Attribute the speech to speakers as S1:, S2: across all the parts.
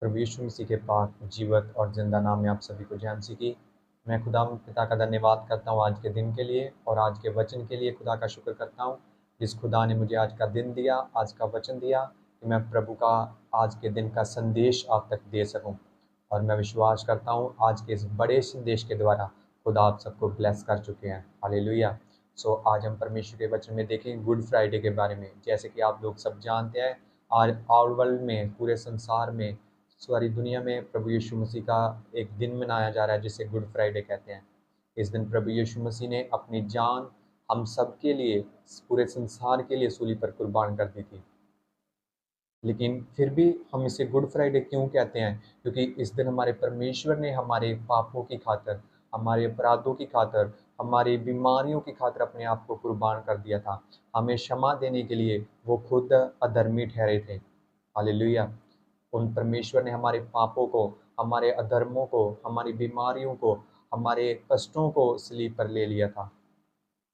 S1: प्रभु यीशु मसीह के पाक जीवत और ज़िंदा नाम में आप सभी को जय मसीह की। मैं खुदा पिता का धन्यवाद करता हूँ आज के दिन के लिए और आज के वचन के लिए खुदा का शुक्र करता हूँ जिस खुदा ने मुझे आज का दिन दिया, आज का वचन दिया कि मैं प्रभु का आज के दिन का संदेश आप तक दे सकूँ। और मैं विश्वास करता हूँ आज के इस बड़े संदेश के द्वारा खुदा आप सबको ब्लेस कर चुके हैं। हालेलुया। सो आज हम परमेश्वर के वचन में देखें गुड फ्राइडे के बारे में। जैसे कि आप लोग सब जानते हैं, आज ऑल वर्ल्ड में, पूरे संसार में, सारी दुनिया में प्रभु यीशु मसीह का एक दिन मनाया जा रहा है जिसे गुड फ्राइडे कहते हैं। इस दिन प्रभु यीशु मसीह ने अपनी जान हम सब के लिए, पूरे संसार के लिए सूली पर कुर्बान कर दी थी। लेकिन फिर भी हम इसे गुड फ्राइडे क्यों कहते हैं? क्योंकि इस दिन हमारे परमेश्वर ने हमारे पापों की खातर, हमारे अपराधों की खातर, हमारी बीमारियों की खातर अपने आप को कुर्बान कर दिया था। हमें क्षमा देने के लिए वो खुद अधर्मी ठहरे थे। हालेलुया। उन परमेश्वर ने हमारे पापों को, हमारे अधर्मों को, हमारी बीमारियों को, हमारे कष्टों को सलीब पर ले लिया था।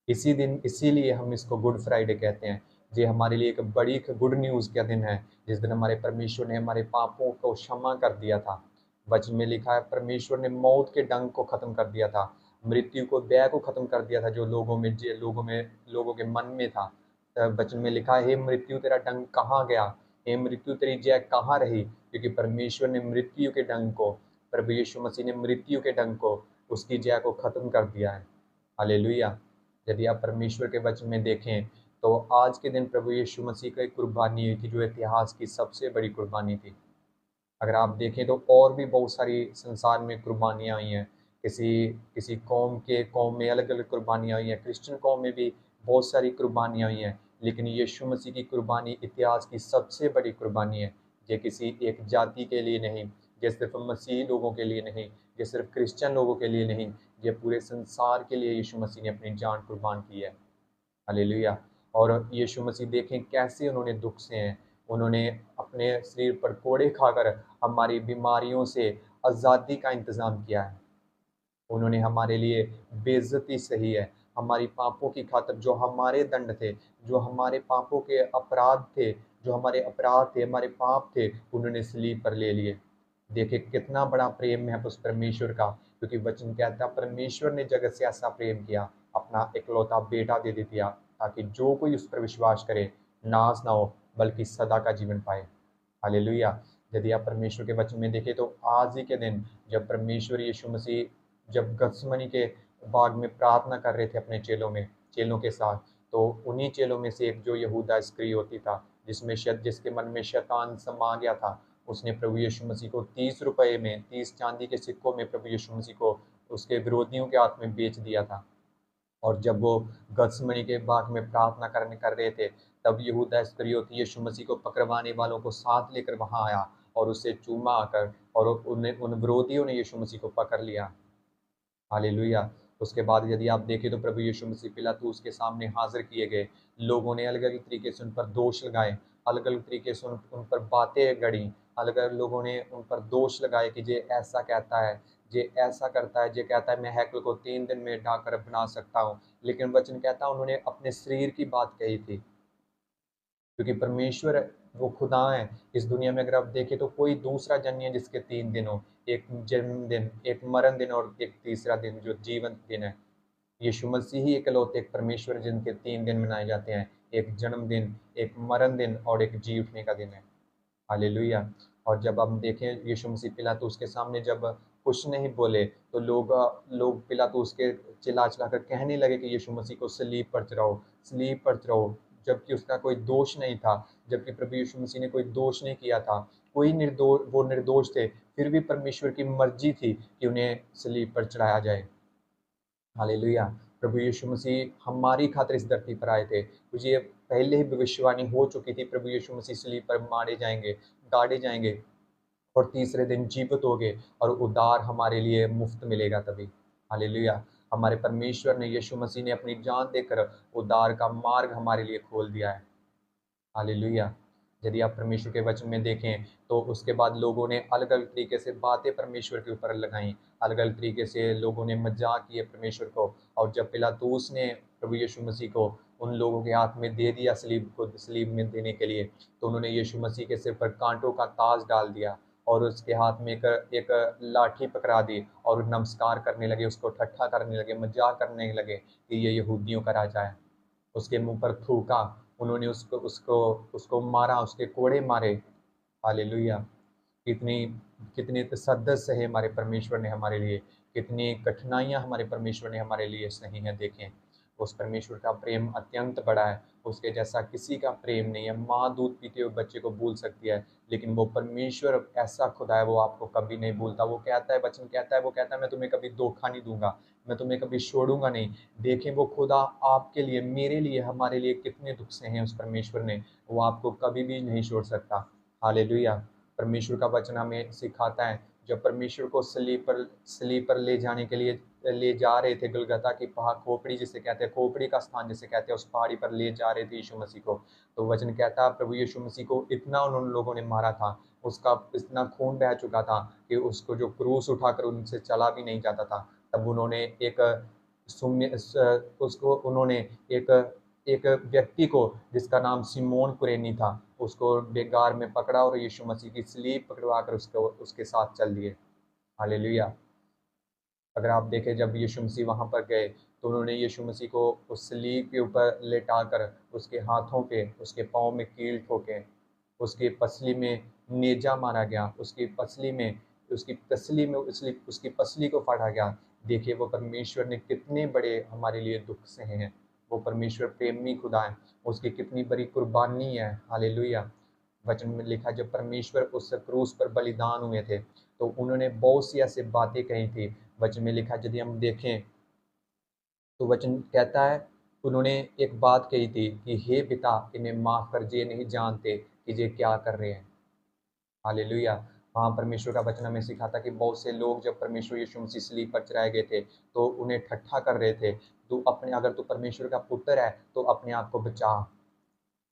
S1: इसी दिन, इसीलिए हम इसको गुड फ्राइडे कहते हैं। ये हमारे लिए एक बड़ी गुड न्यूज़ का दिन है, जिस दिन हमारे परमेश्वर ने हमारे पापों को क्षमा कर दिया था। वचन में लिखा है, परमेश्वर ने मौत के डंक को खत्म कर दिया था, मृत्यु को, व्यय को खत्म कर दिया था जो लोगों के मन में था। वचन में लिखा है, हे मृत्यु तेरा डंक कहाँ गया, हे मृत्यु तेरी जय कहाँ रही? क्योंकि परमेश्वर ने मृत्यु के डंक को, प्रभु यीशु मसीह ने मृत्यु के डंक को, उसकी जय को खत्म कर दिया है। हालेलुया। यदि आप परमेश्वर के वचन में देखें तो आज के दिन प्रभु यीशु मसीह की कुर्बानी हुई थी जो इतिहास की सबसे बड़ी कुर्बानी थी। अगर आप देखें तो और भी बहुत सारी संसार में कुर्बानियाँ हुई हैं। किसी किसी कौम में अलग अलग कुर्बानियाँ हुई हैं, क्रिश्चियन कौम में भी बहुत सारी कुर्बानियाँ हुई हैं, लेकिन यीशु मसीह की कुर्बानी इतिहास की सबसे बड़ी कुर्बानी है। ये किसी एक जाति के लिए नहीं, ये सिर्फ मसीही लोगों के लिए नहीं, ये सिर्फ क्रिश्चियन लोगों के लिए नहीं, ये पूरे संसार के लिए यीशु मसीह ने अपनी जान कुर्बान की है। हालेलुया। और यीशु मसीह देखें कैसे उन्होंने दुख से हैं, उन्होंने अपने शरीर पर कोड़े खाकर हमारी बीमारियों से आज़ादी का इंतज़ाम किया है। उन्होंने हमारे लिए बेइज्जती सही है, हमारी पापों की खातिर जो हमारे दंड थे, जो हमारे पापों के अपराध थे, जो हमारे अपराध थे, हमारे पाप थे, उन्होंने सलीब पर ले लिए। देखिए कितना बड़ा प्रेम है उस परमेश्वर का, क्योंकि वचन कहता है परमेश्वर ने जगत से ऐसा प्रेम किया, अपना इकलौता बेटा दे दिया ताकि जो कोई उस पर विश्वास करे नाश ना हो बल्कि सदा का जीवन पाए। हालेलुया। यदि आप परमेश्वर के वचन में देखें तो आज ही के दिन जब परमेश्वर यीशु मसीह जब गत्समनी के बाग में प्रार्थना कर रहे थे अपने चेलों के साथ, तो उन्हीं चेलों में से एक जो यहूदा इस्करियोती था, जिसके मन में शैतान समा गया था, उसने प्रभु यीशु मसीह को 30 रुपए में, 30 चांदी के सिक्कों में प्रभु यीशु मसीह को उसके विरोधियों के हाथ में बेच दिया था। और जब वो गत्समनी के बाग में प्रार्थना कर रहे थे, तब यहूदा इस्करियोती यीशु मसीह को पकड़वाने वालों को साथ लेकर वहां आया और उसे चूमा आकर, और उन विरोधियों ने यीशु मसीह को पकड़ लिया। हालेलुया। उसके बाद यदि आप देखें तो प्रभु यीशु मसीह पिलातूस के सामने हाजिर किए गए। लोगों ने अलग-अलग तरीके से उन पर दोष लगाए, अलग-अलग तरीके से उन पर बातें गढ़ी, अलग-अलग लोगों ने उन पर दोष लगाए कि ये ऐसा कहता है, ये ऐसा करता है, ये कहता है मैं हैकल को 3 दिन में ढाकर बना सकता हूँ। लेकिन वचन कहता है उन्होंने अपने शरीर की बात कही थी। क्योंकि परमेश्वर वो खुदा है। इस दुनिया में अगर आप देखें तो कोई दूसरा जन नहीं है जिसके 3 दिन हो, एक जन्मदिन, एक मरण दिन और एक तीसरा दिन जो जीवन दिन है। यीशु मसीह ही इकलौते एक परमेश्वर जिनके 3 दिन मनाए जाते हैं, एक जन्मदिन, एक मरण दिन और एक जी उठने का दिन है। हालेलुया। और जब हम देखें यीशु मसीह पिलातूस के सामने जब कुछ नहीं बोले, तो लोग पिलातूस के चिल्ला-चिल्ला कर कहने लगे कि यीशु मसीह को सलीब पर चढ़ाओ, सलीब पर चढ़ाओ, जबकि उसका कोई दोष नहीं था, जबकि प्रभु यीशु मसीह ने कोई दोष नहीं किया था, वो निर्दोष थे, फिर भी परमेश्वर की मर्जी थी कि उन्हें सलीब पर चढ़ाया जाए। हालेलुया। प्रभु यीशु मसीह हमारी खातिर इस धरती पर आए थे। मुझे पहले ही भविष्यवाणी हो चुकी थी, प्रभु यीशु मसीह सलीब पर मारे जाएँगे, गाड़े जाएँगे और तीसरे दिन जीवित होंगे और उद्धार हमारे लिए मुफ्त मिलेगा तभी। हालेलुया। हमारे परमेश्वर ने, यीशु मसीह ने अपनी जान देकर उद्धार का मार्ग हमारे लिए खोल दिया है। हालेलुया। यदि आप परमेश्वर के वचन में देखें तो उसके बाद लोगों ने अलग-अलग तरीके से बातें परमेश्वर के ऊपर लगाई, अलग-अलग तरीके से लोगों ने मज़ाक किए परमेश्वर को, और जब पिलातूस ने प्रभु यीशु मसीह को उन लोगों के हाथ में दे दिया सलीब में देने के लिए, तो उन्होंने यीशु मसीह के सिर पर काँटों का ताज डाल दिया और उसके हाथ में एक एक लाठी पकड़ा दी और नमस्कार करने लगे, उसको ठट्ठा करने लगे, मजाक करने लगे कि ये यहूदियों का राजा है। उसके मुंह पर थूका, उन्होंने उसको उसको उसको मारा, उसके कोड़े मारे। हालेलुया! कितनी कितनी तसद्दुत सहे हमारे परमेश्वर ने हमारे लिए, कितनी कठिनाइयाँ हमारे परमेश्वर ने हमारे लिए सही हैं। देखें, उस परमेश्वर का प्रेम अत्यंत बड़ा है, उसके जैसा किसी का प्रेम नहीं है। माँ दूध पीते हुए बच्चे को भूल सकती है, लेकिन वो परमेश्वर ऐसा खुदा है, वो आपको कभी नहीं भूलता। वो कहता है, वचन कहता है, वो कहता है मैं तुम्हें कभी धोखा नहीं दूँगा, मैं तुम्हें कभी छोड़ूँगा नहीं। देखें, वो खुदा आपके लिए, मेरे लिए, हमारे लिए कितने दुःख सहे हैं उस परमेश्वर ने, वो आपको कभी भी नहीं छोड़ सकता। हालेलुया! परमेश्वर का वचन हमें सिखाता है, जब परमेश्वर को सलीब पर ले जाने के लिए ले जा रहे थे, गलगता की पहाड़, खोपड़ी जिसे कहते हैं, खोपड़ी का स्थान जिसे कहते हैं, उस पहाड़ी पर ले जा रहे थे यीशु मसीह को। तो वचन कहता है प्रभु यीशु मसीह को इतना उन लोगों ने मारा था, उसका इतना खून बह चुका था कि उसको जो क्रूस उठाकर उनसे चला भी नहीं जाता था। तब उन्होंने एक सुम्य उसको उन्होंने एक एक व्यक्ति को, जिसका नाम सिमोन कुरेनी था, उसको बेगार में पकड़ा और यीशु मसीह की स्लीब पकड़वा कर उसको उसके साथ चल दिए। हालेलुया! अगर आप देखें, जब यीशु मसीह वहाँ पर गए, तो उन्होंने यीशु मसीह को उस सलीब के ऊपर लेटाकर उसके हाथों पे, उसके पाँव में कील ठोके, उसकी पसली में नेजा मारा गया, उसकी पसली को फाड़ा गया। देखिए, वो परमेश्वर ने कितने बड़े हमारे लिए दुःख सहे हैं। वो परमेश्वर प्रेमी खुदा है, उसकी कितनी बड़ी कुर्बानी है। हालेलुया! वचन में लिखा, जब परमेश्वर उस क्रूस पर बलिदान हुए थे, तो उन्होंने बहुत सी ऐसी बातें कही थी। वचन में लिखा, यदि हम देखें, तो वचन कहता है, उन्होंने एक बात कही थी कि हे पिता, इन्हें माफ कर, ये नहीं जानते कि ये क्या कर रहे हैं। हालेलुया! वहाँ परमेश्वर का वचन हमें सिखाता कि बहुत से लोग जब परमेश्वर यीशु मसीह सलीब पर चढ़ाए गए थे, तो उन्हें ठट्ठा कर रहे थे। तू अपने अगर तू परमेश्वर का पुत्र है, तो अपने आप को बचा।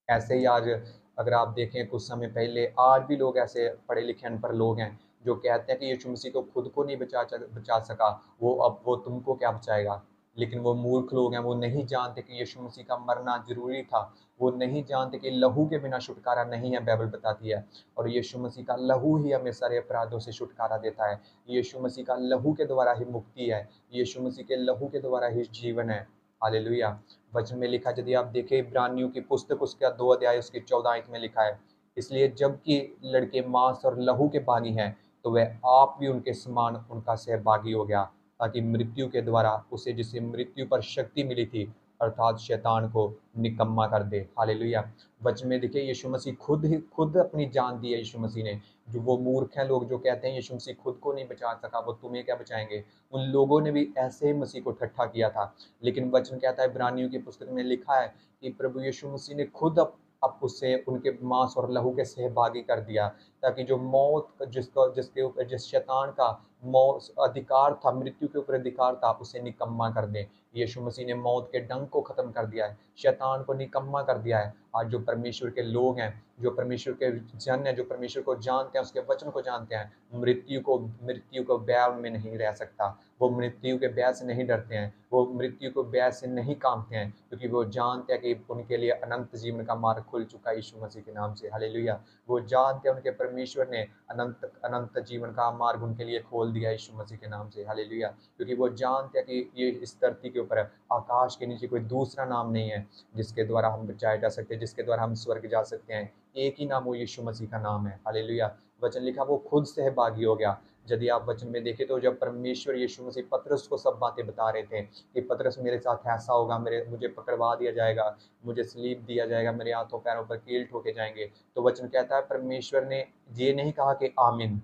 S1: ऐसे ही आज अगर आप देखें, कुछ समय पहले आज भी लोग ऐसे पढ़े लिखे अनपढ़ लोग हैं, जो कहते हैं कि यीशु मसीह को खुद को नहीं बचा सका, वो अब वो तुमको क्या बचाएगा। लेकिन वो मूर्ख लोग हैं, वो नहीं जानते कि यीशु मसीह का मरना जरूरी था। वो नहीं जानते कि लहू के बिना छुटकारा नहीं है, बाइबल बताती है। और यीशु मसीह का लहू ही हमें सारे अपराधों से छुटकारा देता है। यीशु मसीह का लहू के द्वारा ही मुक्ति है, यीशु मसीह के लहू के द्वारा ही जीवन है। हालेलुया! वचन में लिखा, यदि आप देखें इब्रानियों की पुस्तक, उसका 2 अध्याय उसकी 14 आयत में लिखा है, इसलिए जबकि लड़के मांस और लहू के बागी हैं, तो वह आप भी उनके समान उनका सहभागी हो गया, ताकि मृत्यु के द्वारा उसे, जिसे मृत्यु पर शक्ति मिली थी, अर्थात शैतान को निकम्मा कर दे। हालेलुया! वचन में देखिए, यीशु मसीह खुद अपनी जान दी है। यीशु मसीह ने, जो वो मूर्ख हैं लोग जो कहते हैं यीशु मसीह खुद को नहीं बचा सका, वो तुम्हें क्या बचाएंगे, उन लोगों ने भी ऐसे ही मसीह को ठट्ठा किया था। लेकिन वचन कहता है, इब्रानियों की पुस्तक में लिखा है कि प्रभु यीशु मसीह ने खुद अब उससे उनके मांस और लहू के सहभागी कर दिया, ताकि जो मौत जिसका जिसके ऊपर जिस शैतान का मौत अधिकार था, मृत्यु के ऊपर अधिकार था, उसे निकम्मा कर दे। यीशु मसीह ने मौत के डंक को खत्म कर दिया है, शैतान को निकम्मा कर दिया है। आज जो परमेश्वर के लोग हैं, जो परमेश्वर के जन हैं, जो परमेश्वर को जानते हैं, उसके वचन को जानते हैं, मृत्यु को भय में नहीं रह सकता। वो मृत्यु के भय से नहीं डरते हैं, वो मृत्यु को भय से नहीं कांपते हैं, क्योंकि वो जानते हैं कि उनके लिए अनंत जीवन का मार्ग खुल चुका है यीशु मसीह के नाम से। हालेलुया! वो जानते हैं उनके परमेश्वर ने अनंत अनंत जीवन का मार्ग उनके लिए खोल दिया यीशु मसीह के नाम से। हालेलुया! क्योंकि वो जानते हैं कि ये इस धरती के ऊपर आकाश के नीचे कोई दूसरा नाम नहीं है जिसके द्वारा हम बचाए जा सकते हैं, जिसके द्वारा हम स्वर्ग जा सकते हैं। एक ही नाम, वो यीशु मसीह का नाम है। हालेलुया! वचन लिखा, वो खुद सहभागी हो गया। यदि आप वचन में देखें, तो जब परमेश्वर यीशु मसीह पतरस को सब बातें बता रहे थे कि पतरस, मेरे साथ ऐसा होगा, मुझे पकड़वा दिया जाएगा, मुझे सलीब दिया जाएगा, मेरे हाथों पैरों पर कील ठोके जाएंगे, तो वचन कहता है, परमेश्वर ने ये नहीं कहा कि आमीन,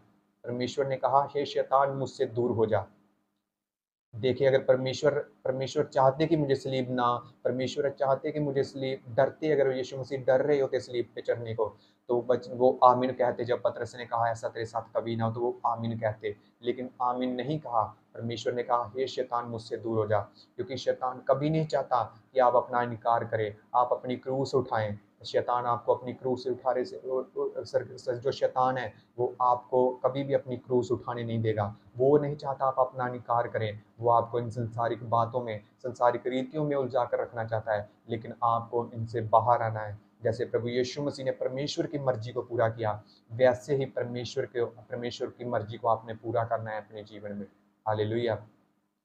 S1: परमेश्वर ने कहा, हे शैतान, मुझसे दूर हो जा। देखिए, अगर परमेश्वर चाहते कि मुझे सलीब ना, परमेश्वर चाहते कि मुझे सलीब, डरते, अगर यीशु मसीह डर रहे होते सलीब पे चढ़ने को, तो वो आमीन कहते। जब पतरस ने कहा ऐसा तेरे साथ कभी ना हो, तो वो आमीन कहते। लेकिन आमीन नहीं कहा, परमेश्वर ने कहा, हे शैतान, मुझसे दूर हो जा। क्योंकि शैतान कभी नहीं चाहता कि आप अपना इनकार करें, आप अपनी क्रूस उठाएं। शैतान आपको अपनी क्रूस से उठाने से, जो शैतान है, वो आपको कभी भी अपनी क्रूस उठाने नहीं देगा। वो नहीं चाहता आप अपना इनकार करें, वो आपको इन संसारिक बातों में, संसारिक रीतियों में उलझा कर रखना चाहता है, लेकिन आपको इनसे बाहर आना है। जैसे प्रभु यीशु मसीह ने परमेश्वर की मर्जी को पूरा किया, वैसे ही परमेश्वर की मर्जी को आपने पूरा करना है अपने जीवन में। हालेलुया।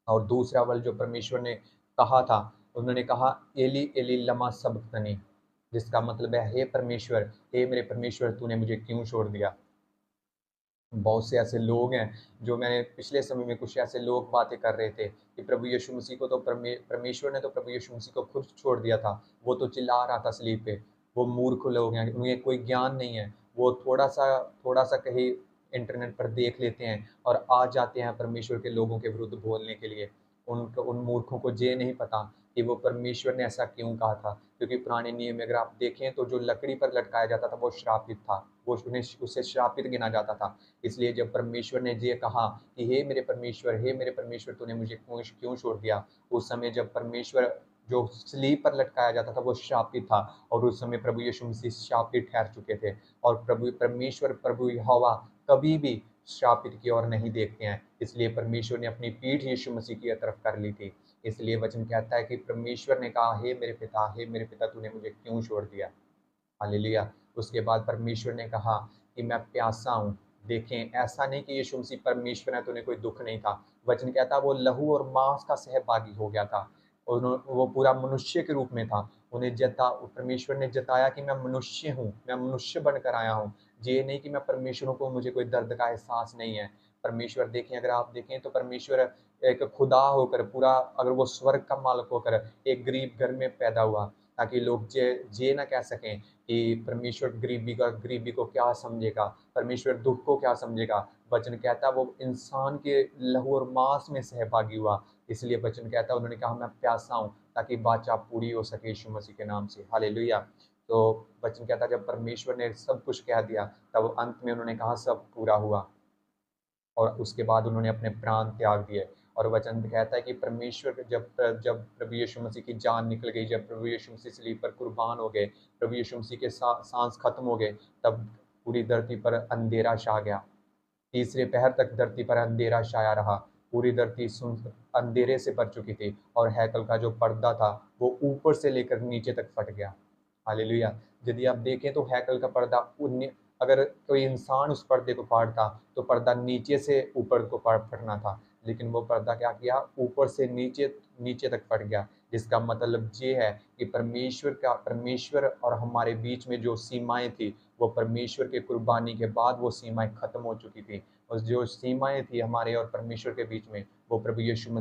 S1: और दूसरा वल जो परमेश्वर ने कहा था, उन्होंने कहा, एली एली लमा सबक्तनी, जिसका मतलब है, हे परमेश्वर, हे मेरे परमेश्वर, तूने मुझे क्यों छोड़ दिया। बहुत से ऐसे लोग हैं, जो मैंने पिछले समय में कुछ ऐसे लोग बातें कर रहे थे कि प्रभु यीशु मसीह को तो परमेश्वर ने तो प्रभु यीशु मसीह को खुद छोड़ दिया था, वो तो चिल्ला रहा था सलीब पे। वो मूर्ख लोग हैं, उन्हें कोई ज्ञान नहीं है, वो थोड़ा सा कहीं इंटरनेट पर देख लेते हैं और आ जाते हैं परमेश्वर के लोगों के विरुद्ध बोलने के लिए। उन मूर्खों को ये नहीं पता कि वो परमेश्वर ने ऐसा क्यों कहा था, क्योंकि पुराने नियम में अगर आप देखें तो जो लकड़ी पर लटकाया जाता था वो श्रापित था, वो उन्हें उससे श्रापित गिना जाता था। इसलिए जब परमेश्वर ने ये कहा कि हे मेरे परमेश्वर, हे मेरे परमेश्वर, तूने मुझे क्यों छोड़ दिया, उस समय जब परमेश्वर जो स्लीब पर लटकाया जाता था वो शापित था, और उस समय प्रभु यीशु मसीह शापित ठहर चुके थे। और प्रभु यहोवा कभी भी शापित की ओर नहीं देखते हैं, इसलिए परमेश्वर ने अपनी पीठ यीशु मसीह की तरफ कर ली थी। इसलिए वचन कहता है कि परमेश्वर ने कहा, हे मेरे पिता, तूने मुझे क्यों छोड़ दिया। हालेलुया। उसके बाद परमेश्वर ने कहा कि मैं प्यासा हूँ। देखें, ऐसा नहीं कि यीशु मसीह परमेश्वर है तो उन्हें कोई दुख नहीं था। वचन कहता है वो लहू और मांस का सहभागी हो गया था। वो पूरा मनुष्य के रूप में था। परमेश्वर ने जताया कि मैं मनुष्य हूँ, मैं मनुष्य बनकर आया हूँ। ये नहीं कि मैं परमेश्वर हूँ, को मुझे कोई दर्द का एहसास नहीं है। परमेश्वर देखें, अगर आप देखें तो परमेश्वर एक खुदा होकर, पूरा अगर वो स्वर्ग का मालिक होकर एक गरीब घर में पैदा हुआ, ताकि लोग ये ना कह सकें कि परमेश्वर गरीबी को क्या समझेगा, परमेश्वर दुख को क्या समझेगा। वचन कहता है वो इंसान के लहू और मांस में सहभागी हुआ। इसलिए वचन कहता है, उन्होंने कहा मैं प्यासा हूँ, ताकि वाचा पूरी हो सके यीशु मसीह के नाम से। हालेलुया। तो वचन कहता है जब परमेश्वर ने सब कुछ कह दिया, तब अंत में उन्होंने कहा सब पूरा हुआ, और उसके बाद उन्होंने अपने प्राण त्याग दिए। और वचन कहता है कि परमेश्वर जब जब प्रभु यीशु मसीह की जान निकल गई, जब प्रभु यीशु मसीह सलीब पर कुर्बान हो गए, प्रभु यीशु मसीह के सांस खत्म हो गए, तब पूरी धरती पर अंधेरा छा गया। तीसरे पहर तक धरती पर अंधेरा छाया रहा। पूरी धरती अंधेरे से भर चुकी थी, और हैकल का जो पर्दा था वो ऊपर से लेकर नीचे तक फट गया। हालेलुया। यदि आप देखें तो हैकल का पर्दा अगर कोई इंसान उस पर्दे को फाड़ता तो पर्दा नीचे से ऊपर को फटना था, लेकिन वो पर्दा क्या किया, ऊपर से नीचे नीचे तक फट गया। जिसका मतलब ये है कि परमेश्वर और हमारे बीच में जो सीमाएं थी, वो परमेश्वर के कुर्बानी के बाद वो सीमाएं खत्म हो चुकी थी। और जो सीमाएं थी हमारे और परमेश्वर के बीच में, वो प्रभु यीशु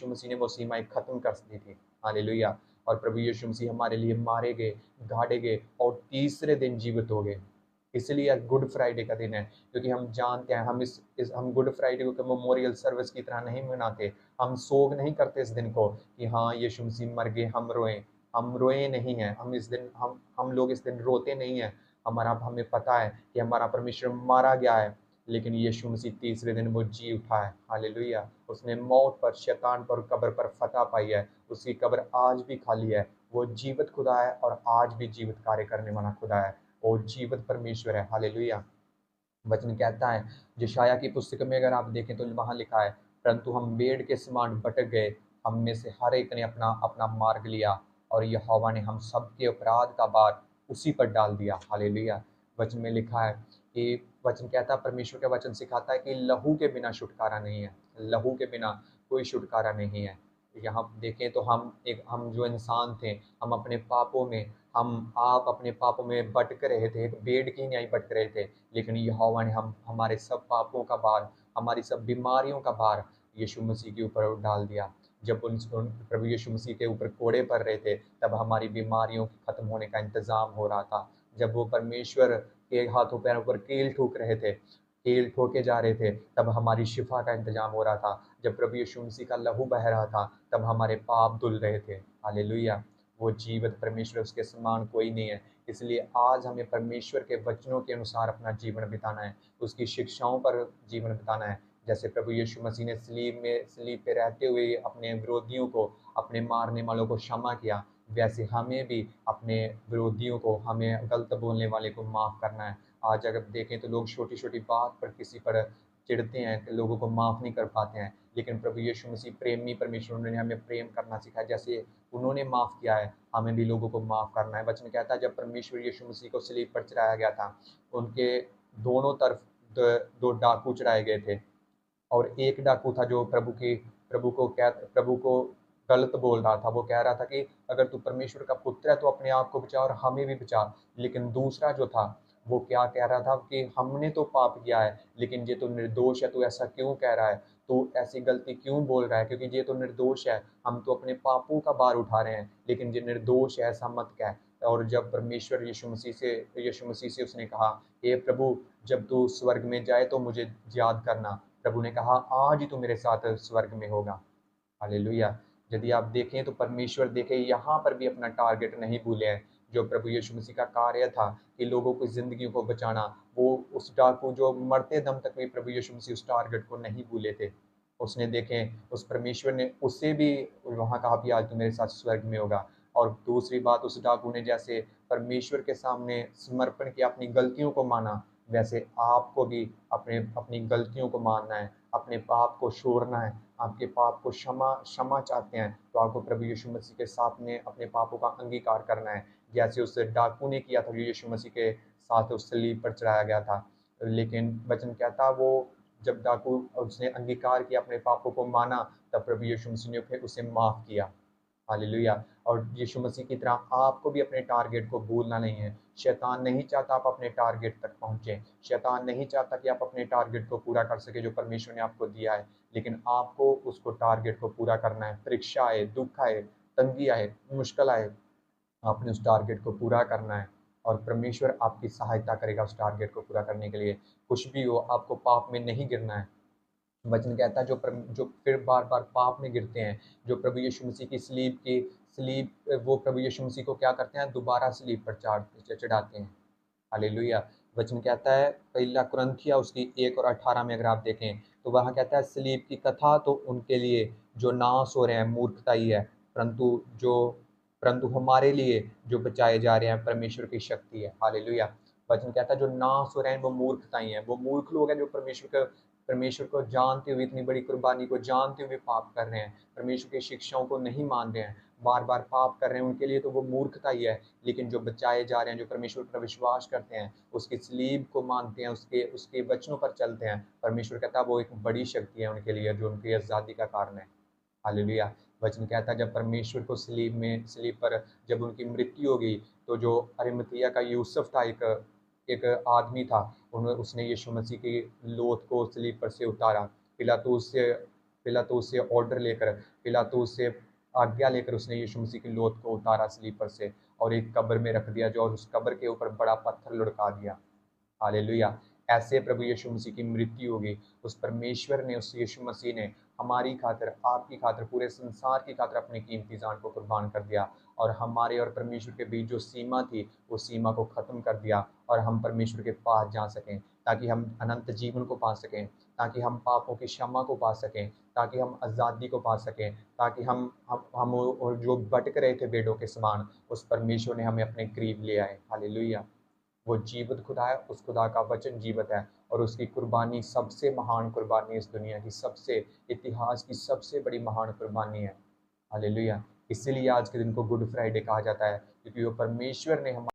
S1: मसीह ने वो सीमाएं खत्म कर दी थी। हालेलुया। और प्रभु यीशु मसीह हमारे लिए मारे गए, गाड़े गए, और तीसरे दिन जीवित हो गए। इसलिए आज गुड फ्राइडे का दिन है, क्योंकि हम जानते हैं, हम गुड फ्राइडे को मेमोरियल सर्विस की तरह नहीं मनाते। हम सोग नहीं करते इस दिन को कि हाँ यीशु मसीह मर गए, हम रोए नहीं हैं। हम इस दिन हम लोग इस दिन रोते नहीं हैं। हमें पता है कि हमारा परमेश्वर मारा गया है, लेकिन यीशु मसीह तीसरे दिन वो जी उठा है। हालेलुया। उसने मौत पर, शैतान पर, कब्र पर फतह पाई है। उसकी कब्र आज भी खाली है। वो जीवित खुदा है और आज भी जीवित कार्य करने वाला खुदा है। वो जीवित परमेश्वर है। हालेलुया। वचन कहता है, यशायाह की पुस्तक में अगर आप देखें तो वहां लिखा है, परंतु हम भेड़ के समान भटक गए, हम में से हर एक ने अपना अपना मार्ग लिया, और यहोवा ने हम सबके अपराध का भार उसी पर डाल दिया। हालेलुया। वचन में लिखा है कि, वचन कहता है, परमेश्वर का वचन सिखाता है कि लहू के बिना छुटकारा नहीं है। लहू के बिना कोई छुटकारा नहीं है। यहाँ देखें तो हम जो इंसान थे, हम अपने पापों में, आप अपने पापों में भटक रहे थे, एक भेड़ की न्याय भटक रहे थे। लेकिन यहोवा ने हम हमारे सब पापों का भार, हमारी सब बीमारियों का भार यीशु मसीह के ऊपर डाल दिया। जब प्रभु यीशु मसीह के ऊपर कोड़े पड़ रहे थे, तब हमारी बीमारियों के खत्म होने का इंतजाम हो रहा था। जब वो परमेश्वर के हाथों पैरों पर कील ठोके जा रहे थे, तब हमारी शिफा का इंतजाम हो रहा था। जब प्रभु यीशु मसीह का लहू बह रहा था, तब हमारे पाप धुल रहे थे। हालेलुया। वो जीवित परमेश्वर, उसके समान कोई नहीं है। इसलिए आज हमें परमेश्वर के वचनों के अनुसार अपना जीवन बिताना है, उसकी शिक्षाओं पर जीवन बिताना है। जैसे प्रभु यीशु मसीह ने सलीब पे रहते हुए अपने विरोधियों को, अपने मारने वालों को क्षमा किया, वैसे हमें भी अपने विरोधियों को, हमें गलत बोलने वाले को माफ़ करना है। आज अगर देखें तो लोग छोटी छोटी बात पर किसी पर चिढ़ते हैं, कि लोगों को माफ़ नहीं कर पाते हैं। लेकिन प्रभु यीशु मसीह प्रेमी परमेश्वर, उन्होंने हमें प्रेम करना सिखाया। जैसे उन्होंने माफ़ किया है, हमें भी लोगों को माफ़ करना है। वचन कहता है जब परमेश्वर यीशु मसीह को सलीब पर चढ़ाया गया था, उनके दोनों तरफ दो डाकू चढ़ाए गए थे। और एक डाकू था जो प्रभु को गलत बोल रहा था। वो कह रहा था कि अगर तू परमेश्वर का पुत्र है तो अपने आप को बचा और हमें भी बचा। लेकिन दूसरा जो था, वो क्या कह रहा था कि हमने तो पाप किया है, लेकिन ये तो निर्दोष है, तू ऐसा क्यों कह रहा है, तू ऐसी गलती क्यों बोल रहा है, क्योंकि ये तो निर्दोष है, हम तो अपने पापों का भार उठा रहे हैं, लेकिन ये निर्दोष है, ऐसा मत कह। और जब परमेश्वर यीशु मसीह से उसने कहा, हे प्रभु, जब तू स्वर्ग में जाए तो मुझे याद करना। प्रभु ने कहा, आज ही तू मेरे साथ स्वर्ग में होगा। हालेलुया। यदि आप देखें तो परमेश्वर देखें यहाँ पर भी अपना टारगेट नहीं भूले हैं। जो प्रभु यीशु मसीह का कार्य था कि लोगों की ज़िंदगी को बचाना, वो उस डाकू जो मरते दम तक भी प्रभु यीशु मसीह उस टारगेट को नहीं भूले थे। उसने देखें, उस परमेश्वर ने उससे भी वहाँ कहा कि आज तू मेरे साथ स्वर्ग में होगा। और दूसरी बात, उस डाकू ने जैसे परमेश्वर के सामने समर्पण किया, अपनी गलतियों को माना, वैसे आपको भी अपनी गलतियों को मानना है, अपने पाप को छोड़ना है। आपके पाप को क्षमा चाहते हैं तो आपको प्रभु यीशु मसीह के सामने अपने पापों का अंगीकार करना है, जैसे उस डाकू ने किया था जो यीशु मसीह के साथ उस सलीब पर चढ़ाया गया था। लेकिन वचन कहता, वो जब डाकू उसने अंगीकार किया, अपने पापों को माना, तब प्रभु यीशु मसीह ने फिर उसे माफ किया। हालेलुया। और यीशु मसीह की तरह आपको भी अपने टारगेट को भूलना नहीं है। शैतान नहीं चाहता आप अपने टारगेट तक पहुंचे। शैतान नहीं चाहता कि आप अपने टारगेट को पूरा कर सके जो परमेश्वर ने आपको दिया है। लेकिन आपको उसको टारगेट को पूरा करना है। परीक्षा आए, दुख आए, तंगी आए, मुश्किल आए, आपने उस टारगेट को पूरा करना है और परमेश्वर आपकी सहायता करेगा उस टारगेट को पूरा करने के लिए। कुछ भी हो, आपको पाप में नहीं गिरना है। वचन कहता है जो फिर बार बार पाप में गिरते हैं, जो प्रभु यीशु मसीह की सलीब वो प्रभु यीशु मसीह को क्या करते हैं, दोबारा सलीब पर चढ़ाते हैं। हालेलुया। वचन कहता है पहला कुरिन्थियों उसकी 1 और 18 में अगर आप देखें तो वहाँ कहता है, सलीब की कथा तो उनके लिए जो नाश हो रहे हैं मूर्खता ही है, परंतु हमारे लिए जो बचाए जा रहे हैं परमेश्वर की शक्ति है। हालेलुया। वचन कहता है जो नाश हो रहे हैं वो मूर्खता ही है। वो मूर्ख लोग हैं जो परमेश्वर को जानते हुए, इतनी बड़ी कुर्बानी को जानते हुए पाप कर रहे हैं, परमेश्वर की शिक्षाओं को नहीं मान रहे हैं, बार बार पाप कर रहे हैं, उनके लिए तो वो मूर्खता ही है। लेकिन जो बचाए जा रहे हैं, जो परमेश्वर पर विश्वास करते हैं, उसकी सलीब को मानते हैं, उसके उसके वचनों पर चलते हैं, परमेश्वर कहता है वो एक बड़ी शक्ति है उनके लिए, जो उनकी आज़ादी का कारण है। हालेलुया। वचन कहता है जब परमेश्वर को सलीब पर जब उनकी मृत्यु हो गई, तो जो अरिमतिया का यूसुफ था, एक एक आदमी था, उसने यीशु मसीह की लोथ को सलीब पर से उतारा। पिलातुस से ऑर्डर लेकर, पिलातुस से आज्ञा लेकर उसने यीशु मसीह की लोथ को उतारा सलीब पर से और एक कब्र में रख दिया, जो और उस कब्र के ऊपर बड़ा पत्थर लुढ़का दिया। हालेलुया। ऐसे प्रभु यीशु मसीह की मृत्यु होगी। उस परमेश्वर ने, उस यीशु मसीह ने हमारी खातिर, आपकी खातिर, पूरे संसार की खातिर अपनी कीमती जान को कुर्बान कर दिया और हमारे और परमेश्वर के बीच जो सीमा थी, उस सीमा को ख़त्म कर दिया और हम परमेश्वर के पास जा सकें, ताकि हम अनंत जीवन को पा सकें, ताकि हम पापों की क्षमा को पा सकें, ताकि हम आज़ादी को पा सकें, ताकि हम और जो भटक रहे थे भेड़ों के समान, उस परमेश्वर ने हमें अपने करीब ले आए। हालेलुया। वो जीवित खुदा है, उस खुदा का वचन जीवित है और उसकी कुर्बानी सबसे महान कुर्बानी, इस दुनिया की सबसे, इतिहास की सबसे बड़ी महान कुर्बानी है। हालेलुया। इसीलिए आज के दिन को गुड फ्राइडे कहा जाता है, क्योंकि वो परमेश्वर ने